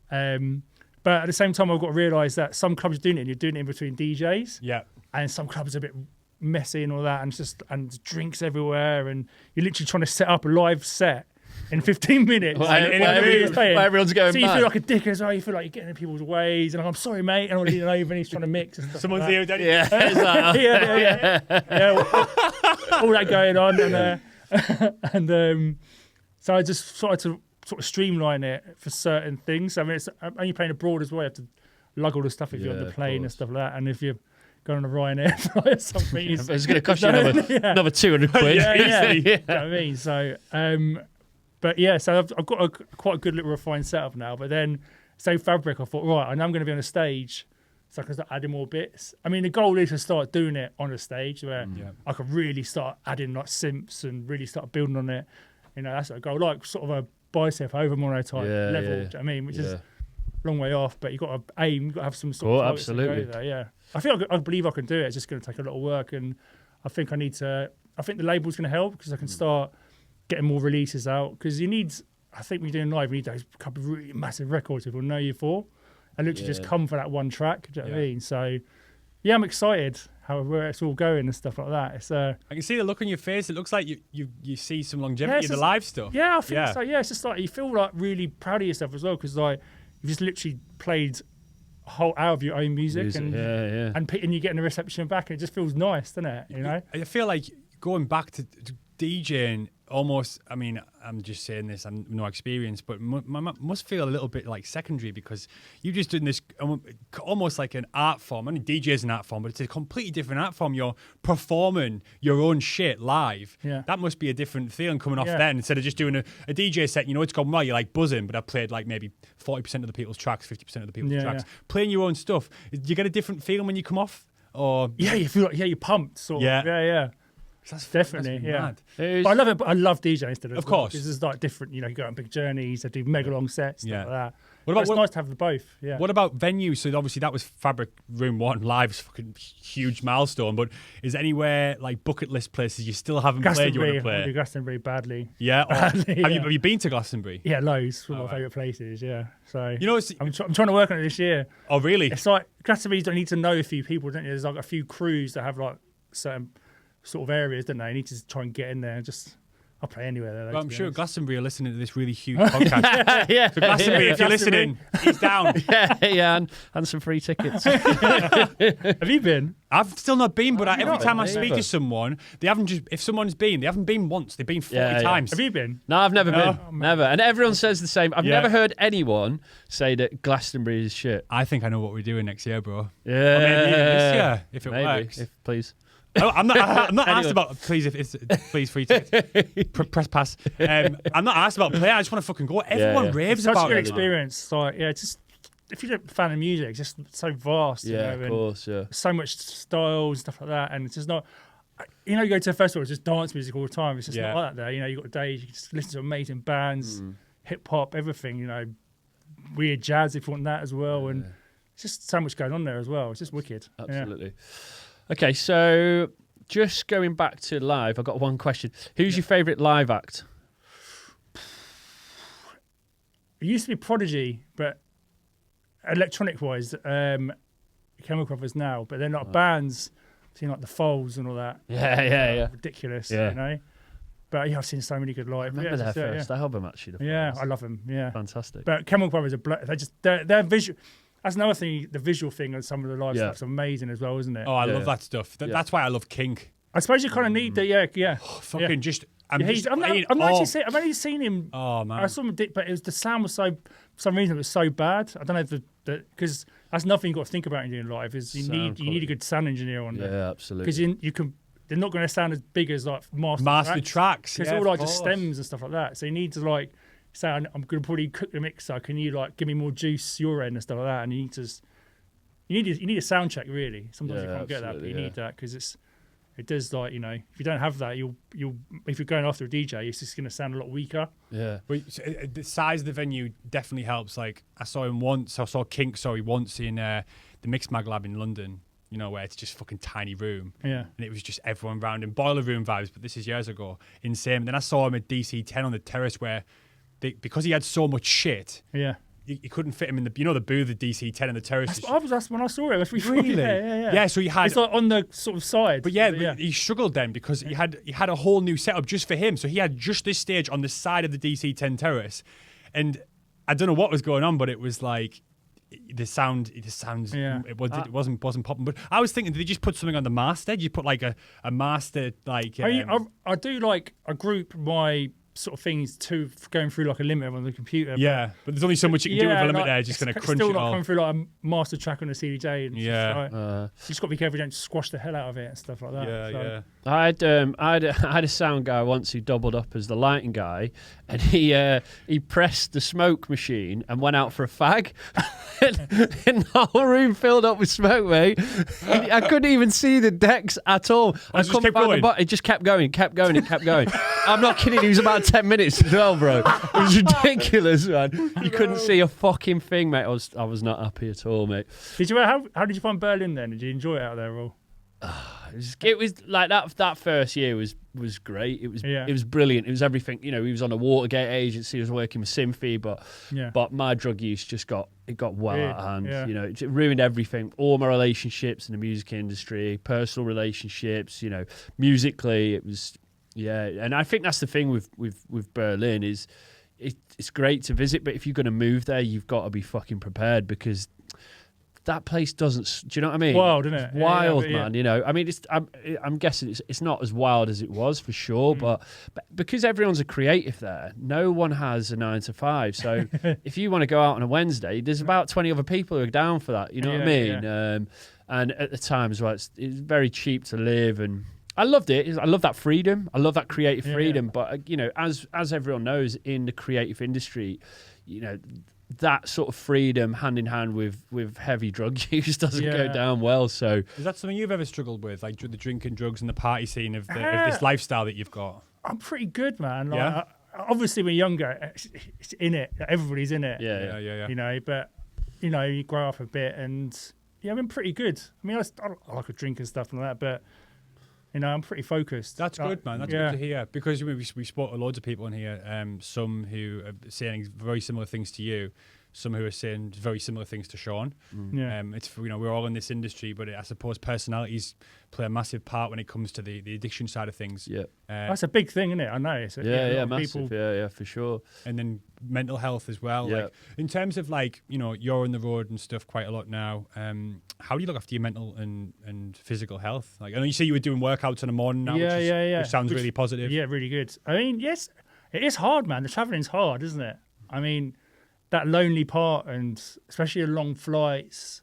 But at the same time, I've got to realise that some clubs are doing it, and you're doing it in between DJs. Yeah. And some clubs are a bit messy and all that, and drinks everywhere, and you're literally trying to set up a live set in 15 minutes. Well, everyone's going so you mad. feel like a dick as well. You feel like you're getting in people's ways, and I'm sorry, mate. And I'm leaning over, and he's trying to mix. And stuff Someone's like here, that. Daddy. Yeah, it's like, yeah. All that going on, and so I just started to sort of streamline it for certain things. I mean, I'm only playing abroad as well. You have to lug all the stuff if you're on the plane and stuff like that. And if you're going on a Ryanair flight or something, it's going to cost you another 200 quid. Yeah. You know what I mean? So, but yeah, so I've got quite a good little refined setup now. But then, so Fabric, I thought, right, I know I'm going to be on a stage, so I can start adding more bits. I mean, the goal is to start doing it on a stage where I can really start adding like synths and really start building on it. You know, that's a goal, like sort of a bicep over mono type level. Do you know what I mean? Which is a long way off, but you've got to aim, you've got to have some sort of absolutely. there, yeah. I believe I can do it. It's just going to take a lot of work, and I think I think the label's going to help because I can start getting more releases out, because I think when you're doing live, you need those couple of really massive records people know you for, and literally just come for that one track. Do you know what I mean? So yeah, I'm excited where it's all going and stuff like that. It's I can see the look on your face. It looks like you see some longevity in the live stuff. Yeah, I think so. Yeah, it's just like you feel like really proud of yourself as well, because like you've just literally played a whole hour of your own music. And you're getting the reception back, and it just feels nice, doesn't it? You know, I feel like going back to DJing almost, I mean, I'm just saying this, I'm no experience, but must feel a little bit like secondary, because you're just doing this almost like an art form. I mean, DJ is an art form, but it's a completely different art form. You're performing your own shit live. Yeah. That must be a different feeling coming off then, instead of just doing a DJ set. You know, it's gone well, you're like buzzing, but I played like maybe 40% of the people's tracks, 50% of the people's tracks. Playing your own stuff, do you get a different feeling when you come off? Or you feel like you're pumped, sort of. Yeah. That's definitely, mad. But I love it. But I love DJing still. Of course, this is like different. You know, you go on big journeys. I do mega long sets, stuff like that. It's nice to have the both. Yeah. What about venues? So obviously that was Fabric Room 1 live, is fucking huge milestone. But is there anywhere like bucket list places you still haven't played? You want to play? I do Glastonbury badly. Yeah. Have you been to Glastonbury? Yeah, loads. One of my favourite places. Yeah. So you know, I'm trying to work on it this year. Oh really? It's like Glastonbury. You don't need to know a few people, don't you? There's like a few crews that have like certain sort of areas, don't they? You need to try and get in there and just. I'll play anywhere there. Well, I'm sure Glastonbury are listening to this really huge podcast. So Glastonbury, if you're listening, he's down. And some free tickets. Have you been? I've still not been, but every time I speak to someone, they haven't just. If someone's been, they haven't been once. They've been 40 times. Have you been? No, I've never been. Never. And everyone says the same. I've never heard anyone say that Glastonbury is shit. I think I know what we're doing next year, bro. Yeah. Or maybe even this year, if it works. Please. Oh, I'm not asked about please free tickets. Press pass. I'm not asked about play. I just want to fucking go. Everyone raves about it. Such a good experience. Like, just if you're a fan of music, it's just so vast. You know, of course. So much styles, stuff like that, and it's just not. You know, you go to a festival, it's just dance music all the time. It's just not like that there. You know, you got days you can just listen to amazing bands, hip hop, everything. You know, weird jazz if you want that as well, and it's just so much going on there as well. It's just wicked. Absolutely. Okay, so just going back to live, I've got one question. Who's your favourite live act? It used to be Prodigy, but electronic-wise, Chemical Brothers now. But they're not bands, seeing like the Foals and all that. Yeah. Ridiculous, you know. But I've seen so many good live. I remember their first album, actually. I love them, Fantastic. But Chemical Brothers are they're visual. That's another thing, the visual thing and some of the live stuff's amazing as well, isn't it? Oh, I love that stuff. That's why I love Kink. I suppose you kind of need that, Fucking just... I've only seen him. Oh, man. I saw him, but the sound was so... For some reason, it was so bad. I don't know if because that's nothing you've got to think about in doing live, is you need a good sound engineer on there. Yeah, absolutely. Because you can... They're not going to sound as big as like master tracks. Because all just stems and stuff like that. So you need to like... say, I'm going to probably cook the mixer. Can you like give me more juice your end and stuff like that? And you need a sound check really. Sometimes you can't get that, but you need that because It does, like, you know, if you don't have that, you'll if you're going after a DJ, it's just going to sound a lot weaker. Yeah. But the size of the venue definitely helps. Like, I saw Kink once in the Mixed Mag Lab in London, you know, where it's just fucking tiny room. Yeah. And it was just everyone round in boiler room vibes, but this is years ago. Insane. And then I saw him at DC10 on the terrace where, because he had so much shit, yeah, you couldn't fit him in the booth of DC10 in the terrace. That's when I saw it. Really? Yeah, so he had... It's like on the sort of side. But he struggled then because he had a whole new setup just for him. So he had just this stage on the side of the DC10 terrace. And I don't know what was going on, but it was like... It wasn't popping. But I was thinking, did they just put something on the master? Did you put like a master, like... I do like a group my sort of things to going through like a limit on the computer. Yeah, but there's only so much you can do with a limit there. Just going to crunch it all. Still not coming through like a master track on a CDJ. And yeah. You just got to be careful you don't squash the hell out of it and stuff like that. Yeah. I had a sound guy once who doubled up as the lighting guy, and he pressed the smoke machine and went out for a fag, and the whole room filled up with smoke, mate. I couldn't even see the decks at all. It just kept going. I'm not kidding. He was about 10 minutes as well, bro. It was ridiculous, man. You couldn't see a fucking thing, mate. I was not happy at all, mate. How did you find Berlin then? Did you enjoy it out there, or? It was like that first year was great. It was brilliant. It was everything. You know, he was on a Watergate agency. He was working with Synthy, but my drug use just got well out of hand. Yeah. You know, it ruined everything. All my relationships in the music industry, personal relationships. You know, musically, it was And I think that's the thing with Berlin is it's great to visit, but if you're going to move there, you've got to be fucking prepared because that place doesn't. Do you know what I mean? Wild, isn't it? It's wild, man. You know, I mean, I'm guessing it's not as wild as it was for sure, but because everyone's a creative there, no one has a 9 to 5. So if you want to go out on a Wednesday, there's about 20 other people who are down for that. You know what I mean? Yeah. And at the time as well, it's very cheap to live, and I loved it. I love that freedom. I love that creative freedom. But you know, as everyone knows in the creative industry, you know, that sort of freedom hand in hand with heavy drug use doesn't go down well. So is that something you've ever struggled with, like the drinking, drugs, and the party scene of this lifestyle that you've got? I'm pretty good, man. Like, obviously, when you're younger, it's in it. Everybody's in it. Yeah. You know, but you know, you grow up a bit, and I've been pretty good. I mean, I like a drink and stuff like that, but. You know, I'm pretty focused. That's good, man. That's good to hear. Because we spoke to loads of people in here, some who are saying very similar things to you, some who are saying very similar things to Sean. It's, you know, we're all in this industry, but I suppose personalities play a massive part when it comes to the addiction side of things. Yeah, that's a big thing, isn't it? I know. Massive. Yeah, for sure. And then mental health as well. Yeah. Like, in terms of, like, you know, you're on the road and stuff quite a lot now. How do you look after your mental and physical health? Like, I know you say you were doing workouts in the morning now, which sounds really positive. Yeah, really good. I mean, yes, it is hard, man. The traveling's hard, isn't it? I mean, that lonely part, and especially the long flights.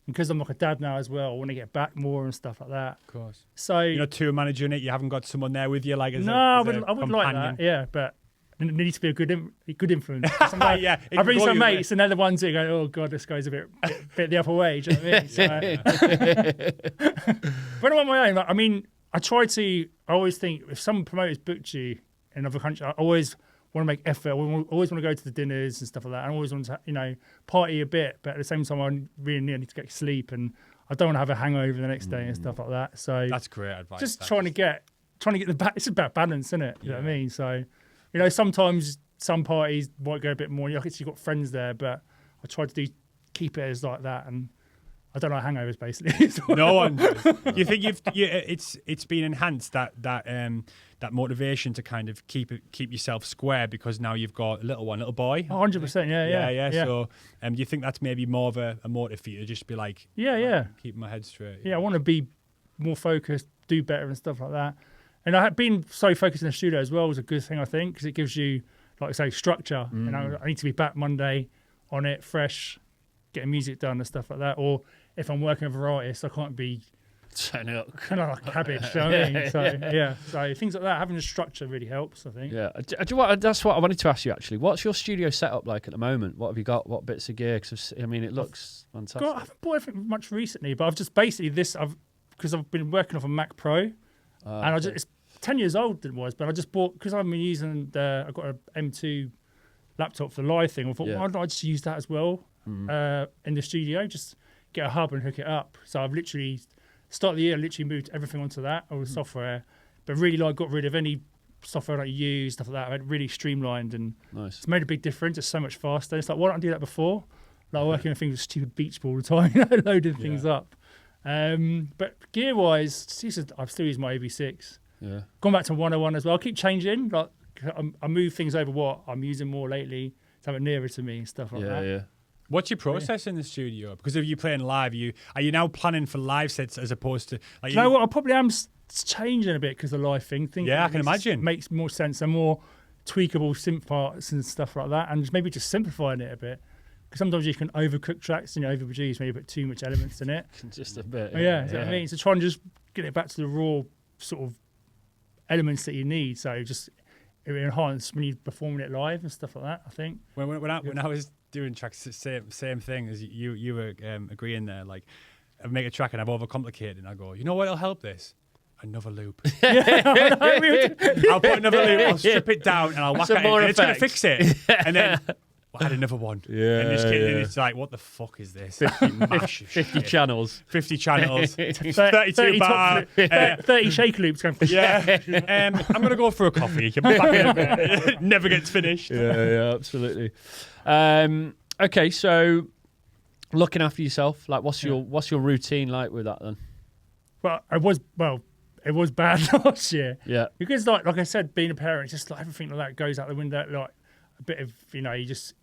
Because I'm like a dad now as well, I want to get back more and stuff like that. Of course. So you're not tour managing it. You haven't got someone there with you, like I wouldn't like that. Yeah, but it needs to be a good influence. I bring some mates, and they're the ones that go, "Oh God, this guy's a bit the upper way." Do you know what I mean? When I'm on my own, like, I mean, I always think if some promoters booked you in another country, I always want to make effort. I always want to go to the dinners and stuff like that. I always want to, you know, party a bit, but at the same time, I really need to get sleep, and I don't want to have a hangover the next day and stuff like that. So that's great advice. Just trying to get the back. It's about balance, isn't it? You know what I mean? So, you know, sometimes some parties might go a bit more. I guess you've got friends there, but I try to keep it as like that, and I don't know hangovers basically. No one does. You think it's been enhanced that motivation to kind of keep yourself square because now you've got a little boy. 100%. Yeah. So, do you think that's maybe more of a motive for you to just be like, keep my head straight? Yeah, I want to be more focused, do better and stuff like that. And I had been so focused in the studio as well was a good thing, I think, because it gives you, like I say, structure. You know, I need to be back Monday on it, fresh, getting music done and stuff like that. Or if I'm working with an artist, I can't be kind of like cabbage. You know what I mean? So things like that, having a structure really helps, I think. Yeah, that's what I wanted to ask you actually. What's your studio setup like at the moment? What have you got? What bits of gear? Because I mean, it looks fantastic. I haven't bought anything much recently, but I've just basically because I've been working off a Mac Pro, And it's 10 years old it was, but I just bought, because I've been using I've got an M2 laptop for the live thing. I thought, why don't I just use that as well in the studio? Just get a hub and hook it up. So I've literally, start of the year, moved everything onto that, all the software, but really got rid of any software that you use, stuff like that. I had really streamlined, and it's made a big difference. It's so much faster. It's like, why don't I do that before? Like working on things with stupid beach ball all the time, loading things up. But gear-wise, I still use my AB6. Yeah. Gone back to 101 as well. I keep changing. Like I move things over what I'm using more lately to have it nearer to me and stuff like that. Yeah. What's your process in the studio? Because if you're playing live, are you now planning for live sets as opposed to? Like, you know what? I probably am changing a bit because of the live thing. I can imagine. Makes more sense and more tweakable synth parts and stuff like that, and maybe just simplifying it a bit. Because sometimes you can overcook tracks and overproduce, maybe put too much elements in it. Just a bit. Yeah, what I mean? So try and just get it back to the raw sort of elements that you need. So just it enhance when you're performing it live and stuff like that, I think. When I was doing tracks, same thing as you were agreeing there. Like, I make a track and I've overcomplicated, and I go, you know what'll help this? Another loop. I'll put another loop. I'll strip it down and I'll whack it in. And it's going to fix it. And then I had another one. Yeah. And it's like, what the fuck is this? 50 channels. 50 channels. 32 bar. 30 shaker loops going. Yeah. I'm going to go for a coffee. Back in a bit. Never gets finished. Yeah, absolutely. Okay, so looking after yourself, like what's your routine like with that then? Well, it was bad last year. Yeah. Because like I said, being a parent, just like everything like that goes out the window. Like a bit of, it's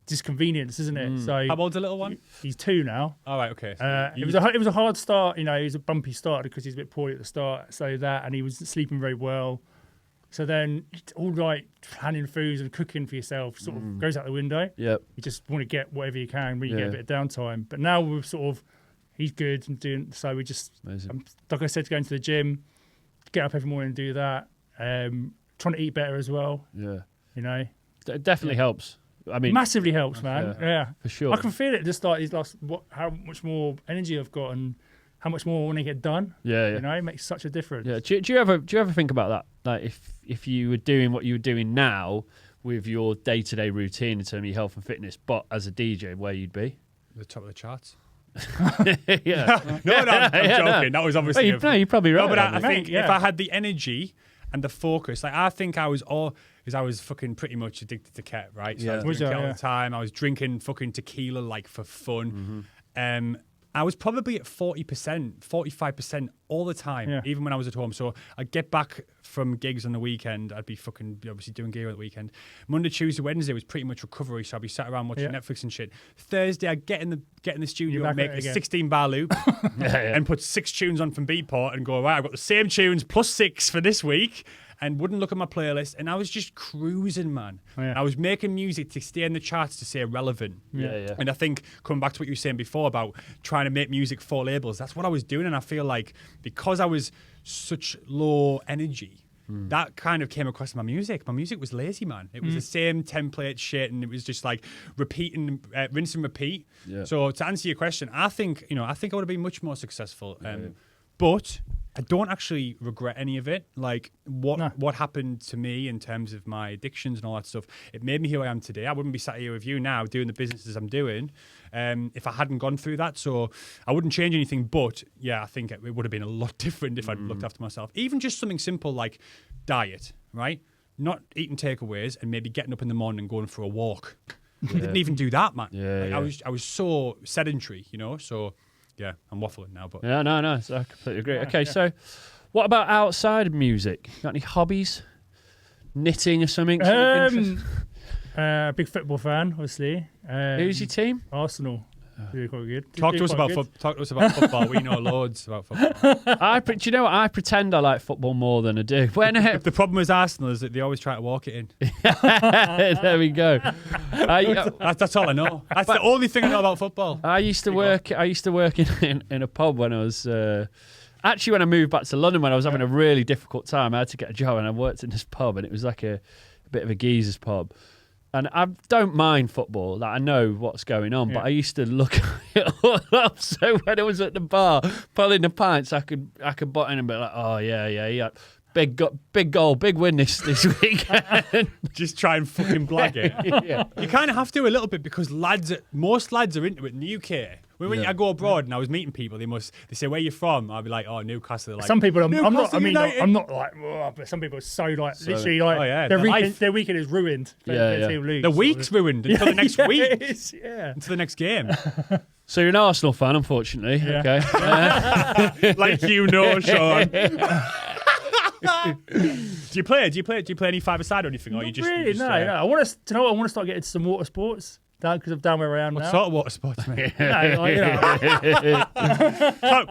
just convenience, isn't it? So how old's the little one? He's 2 now. All right, okay. So it was a hard start. It was a bumpy start because he's a bit poorly at the start. So that, and he was sleeping very well. So then all right, planning foods and cooking for yourself sort of goes out the window. Yep. You just want to get whatever you can when you get a bit of downtime. But now we're sort of, he's good and doing, so we just, like I said, going to the gym, get up every morning and do that. Trying to eat better as well. Yeah. It definitely helps. I mean, massively helps, man. Yeah. For sure. I can feel it just like how much more energy I've got and how much more I want to get done. Yeah. It makes such a difference. Yeah. Do you ever think about that? Like if you were doing what you were doing now with your day-to-day routine in terms of your health and fitness, but as a DJ, where you'd be? The top of the charts. Yeah. No, I'm joking. No. That was obviously. No, you're probably right. No, but I think if I had the energy and the focus, like I think I was because I was fucking pretty much addicted to Ket, right? So I was drinking all the time. I was drinking fucking tequila like for fun. I was probably at 40%, 45% all the time, even when I was at home. So I'd get back from gigs on the weekend. I'd be fucking obviously doing gear on the weekend. Monday, Tuesday, Wednesday was pretty much recovery. So I'd be sat around watching Netflix and shit. Thursday, I'd get in the studio and make a 16-bar loop and put 6 tunes on from Beatport and go, right, I've got the same tunes plus 6 for this week. And wouldn't look at my playlist, and I was just cruising, man. I was making music to stay in the charts to stay relevant. And I think, coming back to what you were saying before about trying to make music for labels, that's what I was doing, and I feel like because I was such low energy, that kind of came across my music. My music was lazy, man. It was the same template shit, and it was just like repeating, rinse and repeat. So to answer your question, I think I would have been much more successful. But I don't actually regret any of it. Like what happened to me in terms of my addictions and all that stuff, it made me who I am today. I wouldn't be sat here with you now doing the businesses I'm doing if I hadn't gone through that. So I wouldn't change anything. But yeah, I think it would have been a lot different if I'd looked after myself. Even just something simple like diet, right? Not eating takeaways and maybe getting up in the morning and going for a walk. I didn't even do that, man. I was so sedentary, So. Yeah, I'm waffling now, but no, so I completely agree. Okay, so what about outside of music? Got any hobbies? Knitting or something? Big football fan, obviously. Who's your team? Arsenal. Really quite good. Talk to us about football. We know loads about football. Do you know what? I pretend I like football more than I do. The problem with Arsenal is that they always try to walk it in. There we go. That's all I know. That's the only thing I know about football. I used to work in a pub when I was actually when I moved back to London when I was having a really difficult time. I had to get a job and I worked in this pub and it was like a bit of a geezer's pub. and I don't mind football. Like, I know what's going on, but I used to look it all up. So when I was at the bar pulling the pints, I could butt in and be like, oh yeah. Big goal, big win this weekend. Just try and fucking blag it. Yeah. You kind of have to a little bit because most lads are into it in the UK. When I go abroad and I was meeting people, they say, where you from? I'll be like, oh, Newcastle. They're like, some people, I'm not like, but some people are so like, literally like, oh, yeah, their weekend is ruined. The week's ruined until the next week. Until the next game. So you're an Arsenal fan, unfortunately. Yeah. Okay. Like Sean. Do you play any five-a-side or anything? Or you just really? No. I want to start getting into some water sports. Because I'm down where I am now. What sort of water sports, mate?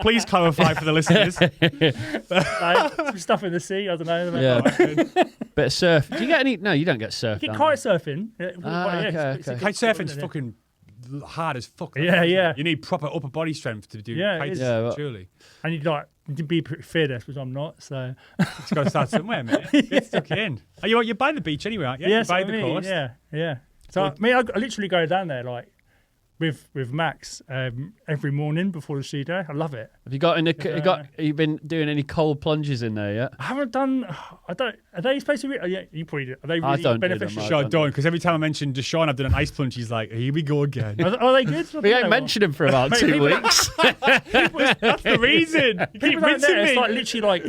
Please clarify for the listeners. Some stuff in the sea, I don't know. Yeah. Bit of surf. Do you get any? No, you don't get surf. You get kite surfing. Okay. Kite surfing's fucking hard as fuck. Yeah. You need proper upper body strength to do kites, truly. And you'd be pretty fearless, which I'm not, so... It's got to start somewhere, mate. Get stuck in. You're by the beach anyway, aren't you? Yes, you're by the coast. Yeah. So, I literally go down there, like, with Max every morning before the studio. I love it. Have you been doing any cold plunges in there yet? I haven't done... are they supposed to be... Yeah, you probably do. Are they really beneficial? Sure, don't, because every time I mention Deshaun, I've done an ice plunge, he's like, here we go again. Are they good? We ain't mentioned him for about 2 weeks. That's the reason. You keep rinsing me. It's like literally like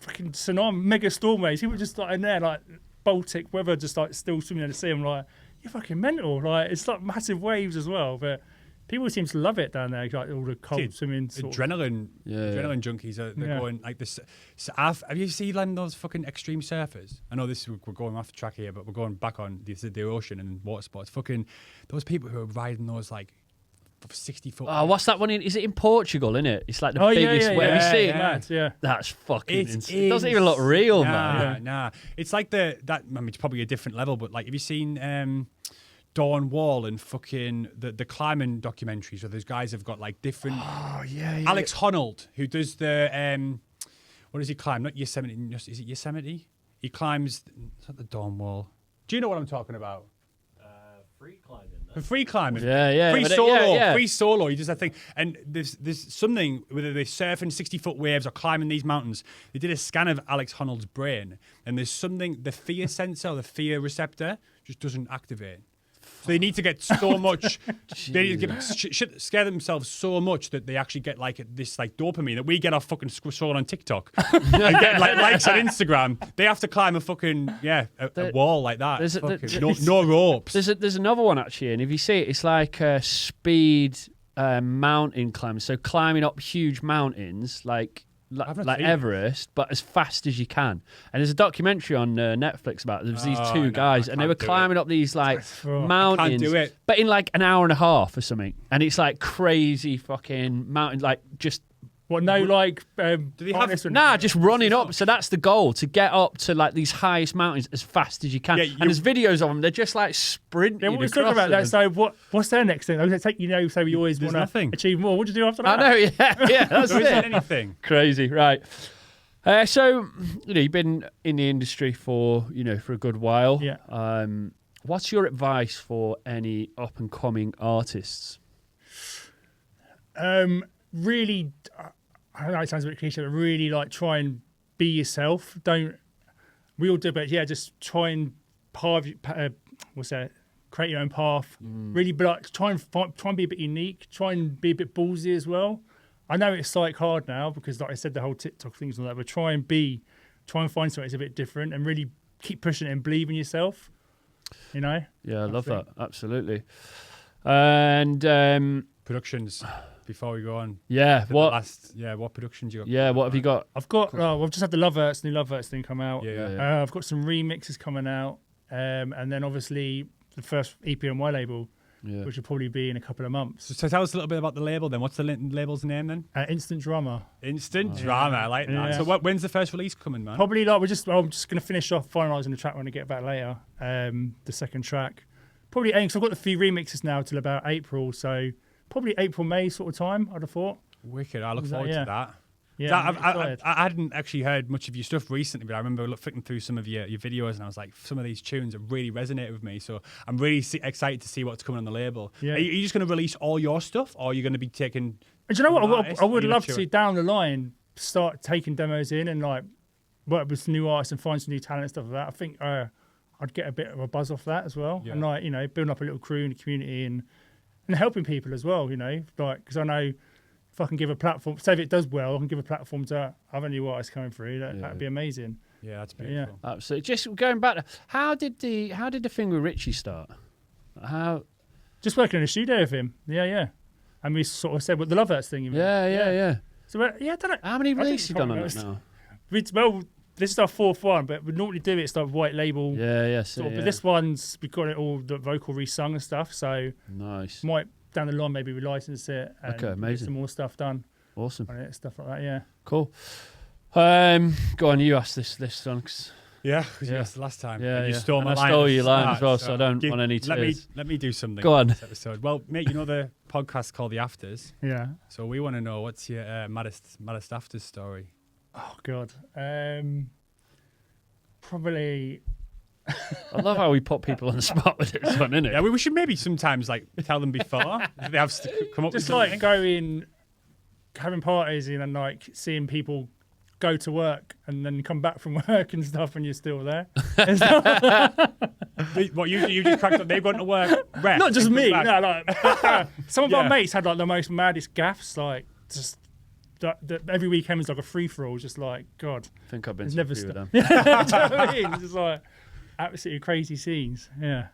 fucking tsunami, mega storm waves. People just like in there, like Baltic weather, just like still swimming in the sea. I'm like, you're fucking mental. Like, it's like massive waves as well, but people seem to love it down there, like all the cold swimming. Adrenaline junkies. They're going like this. So have you seen those fucking extreme surfers? I know we're going off the track here, but we're going back on the ocean and water sports. Fucking those people who are riding those like 60-foot. Oh, what's that one? Is it in Portugal? Isn't it? It's like the biggest wave. Have you seen it? Yeah. That's fucking insane. It doesn't even look real, man. Nah. It's like it's probably a different level, but like, have you seen Dawn Wall and fucking the climbing documentaries where those guys have got like different... Oh, yeah. Alex Honnold, who does the... what does he climb? Not Yosemite. Is it Yosemite? He climbs... It's not the Dawn Wall. Do you know what I'm talking about? Free climbing. Free climbing. Yeah. Free solo. He does that thing. And there's something, whether they're surfing 60-foot waves or climbing these mountains, they did a scan of Alex Honnold's brain, and there's something, the fear sensor, the fear receptor, just doesn't activate. So they need to get so much, they need to get, scare themselves so much that they actually get like this like dopamine that we get off fucking scrolling on TikTok and get like likes on Instagram. They have to climb a fucking a wall like that. No ropes. There's another one actually, and if you see it, it's like a speed mountain climbing. So climbing up huge mountains like Everest, but as fast as you can. And there's a documentary on Netflix about it. There's these two guys, and they were climbing up these like mountains, but in like an hour and a half or something. And it's like crazy fucking mountain, like just. What, no, like... do they have... just running up. So that's the goal, to get up to like these highest mountains as fast as you can. And there's videos of them. They're just like sprinting. Yeah, what we're talking about that. So what's their next thing? So we always want to achieve more. What do you do after that? I know, yeah, that's there isn't anything. Crazy, right. So, you've been in the industry for a good while. Yeah. What's your advice for any up-and-coming artists? Really... I know it sounds a bit cliche, but really like try and be yourself. We all do, but just try and create your own path. Really, but like try and be a bit unique. Try and be a bit ballsy as well. I know it's like hard now because, like I said, the whole TikTok things and all that. But try and find something that's a bit different and really keep pushing it and believe in yourself. Yeah, I love that. Absolutely. And productions. Before we go on, what productions you got? Yeah, what have you got? I've got. I've just had the new Love Hurts thing come out. Yeah. I've got some remixes coming out, and then obviously the first EP on my label, which will probably be in a couple of months. So tell us a little bit about the label then. What's the label's name then? Instant Drama. Drama, I like that. Yeah. So when's the first release coming, man? Probably I'm just going to finish off finalising the track when I get back later. The second track, probably because I've got a few remixes now till about April, so. Probably April, May sort of time, I'd have thought. Wicked. I look forward to that. Yeah, I hadn't actually heard much of your stuff recently, but I remember flicking through some of your videos, and I was like, some of these tunes have really resonated with me. So I'm really excited to see what's coming on the label. Yeah. Are you just going to release all your stuff, or are you going to be taking? Do you know what? I would love to see down the line start taking demos in and like work with some new artists and find some new talent and stuff like that. I think I'd get a bit of a buzz off that as well, and like building up a little crew in the community and helping people as well. Like because I know. If I can give a platform, say if it does well, I can give a platform to other new artists coming through. That'd be amazing. Yeah, that's beautiful. Yeah, absolutely. Just going back to how did the thing with Richie start? How? Just working in a studio with him. Yeah. And we sort of said, "Well, the Love Hurts thing." Yeah. So I don't know. How many releases you done on it now? Well, this is our fourth one, but we normally do it. It's like white label. Yeah. But this one's we got it all the vocal resung and stuff. So nice. Might. Down the line, maybe we license it and get some more stuff done. Awesome. On it, stuff like that, yeah. Cool. Go on, you asked this song. Yeah, because you asked the last time. Yeah, you stole my line. I stole your line as well, so I don't want any tears. Let me do something. Go on. This episode. Well, mate, you know the podcast called The Afters? Yeah. So we want to know what's your maddest afters story? Oh, God. Probably... I love how we put people on the spot with this one, innit? Yeah, we should maybe sometimes like tell them before they have to come up just with something. like going, having parties and like seeing people go to work and then come back from work and stuff, and you're still there. What you just cracked up? They've gone to work. Rest, Not just me. back. No, like some of our mates had like the most maddest gaffes. Like just every weekend was like a free for all. Just like God. I think I've been never with them. Do you know what I mean? Just like. Absolutely crazy scenes, yeah.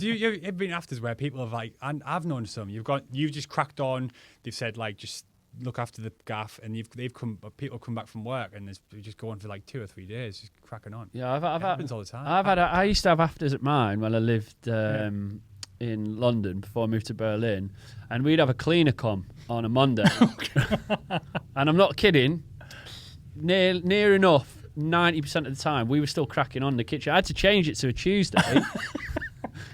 You've been afters where people have like, and I've known some. You've just cracked on. They've said like, just look after the gaff, and people come back from work and they just go on for like 2 or 3 days, just cracking on. Yeah, it happens all the time. I used to have afters at mine when I lived in London before I moved to Berlin, and we'd have a cleaner come on a Monday, and I'm not kidding, near enough. 90% of the time we were still cracking on in the kitchen. I had to change it to a Tuesday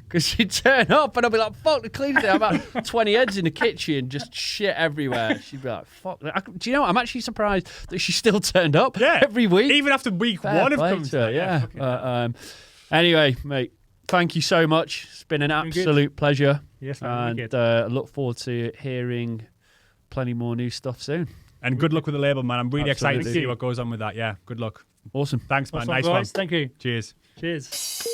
because she'd turn up and I'd be like, fuck the cleaning day. About 20 heads in the kitchen, just shit everywhere. She'd be like, fuck. Do you know what? I'm actually surprised that she still turned up every week. Even after week one of comes. Anyway, mate, thank you so much. It's been an absolute pleasure. Yes, man. And I look forward to hearing plenty more new stuff soon. And good luck with the label, man. I'm really excited to see what goes on with that. Yeah, good luck. Awesome. Thanks, man. Awesome, nice guys. one. Thank you. Cheers. Cheers.